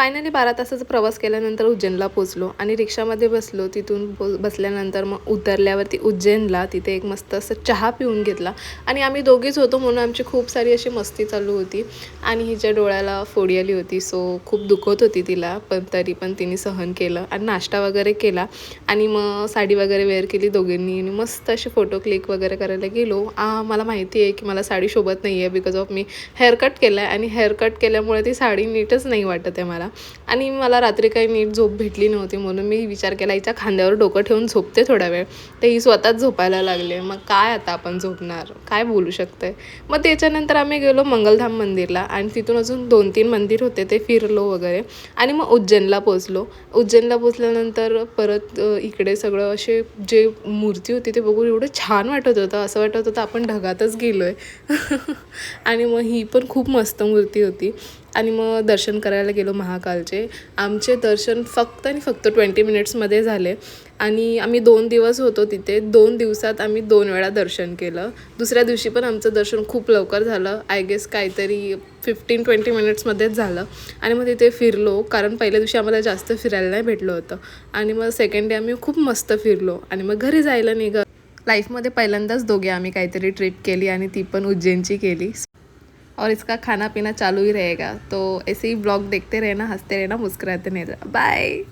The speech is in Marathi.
फायनली 12 तासाचा प्रवास केल्यानंतर उज्जैनला पोचलो आणि रिक्षामध्ये बसलो. तिथून बसल्यानंतर मग उतरल्यावरती उज्जैनला तिथे एक मस्त असं चहा पिऊन घेतला आणि आम्ही दोघीच होतो म्हणून आमची खूप सारी अशी मस्ती चालू होती. आणि हिच्या डोळ्याला फोडी आली होती, सो खूप दुखत होती तिला, पण तरी पण तिने सहन केलं आणि नाश्ता वगैरे केला आणि मग साडी वगैरे वेअर केली दोघींनी आणि मस्त असे फोटो क्लिक वगैरे करायला गेलो. मला माहिती आहे की मला साडी शोभत नाही आहे बिकॉज ऑफ मी हेअरकट केला आहे आणि हेअरकट केल्यामुळे ती साडी नीटच नाही वाटत आहे मला. आणि मला रात्री काही नीट झोप भेटली नव्हती म्हणून मी विचार केला हिच्या खांद्यावर डोकं ठेवून झोपते थोडा वेळ. तर ही स्वतःच झोपायला लागले. मग काय आता आपण झोपणार, काय बोलू शकते. मग त्याच्यानंतर आम्ही गेलो मंगलधाम मंदिरला आणि तिथून अजून 2-3 मंदिर होते ते फिरलो वगैरे आणि मग उज्जैनला पोचलो. उज्जैनला पोचल्यानंतर परत इकडे सगळं असे जे मूर्ती होती ते बघून एवढं छान वाटत होतं, असं वाटत होतं आपण ढगातच गेलो आहे. आणि मग ही पण खूप मस्त मूर्ती होती. आणि मग दर्शन करायला गेलो महाकालचे. आमचे दर्शन फक्त आणि फक्त 20 मिनिट्समध्ये झाले आणि आम्ही 2 दिवस होतो तिथे. 2 दिवसात आम्ही 2 वेळा दर्शन केलं. दुसऱ्या दिवशी पण आमचं दर्शन खूप लवकर झालं, आय गेस काहीतरी 15-20 मिनिट्समध्येच झालं. आणि मग तिथे फिरलो, कारण पहिल्या दिवशी आम्हाला जास्त फिरायला नाही भेटलं होतं आणि मग सेकंड डे आम्ही खूप मस्त फिरलो आणि मग घरी जायला निघालो. लाईफमध्ये पहिल्यांदाच दोघे आम्ही काहीतरी ट्रिप केली आणि ती पण उज्जैनची केली. और इसका खाना पीना चालू ही रहेगा, तो ऐसे ही ब्लॉग देखते रहना, हंसते रहना, मुस्कुराते रहना. बाय.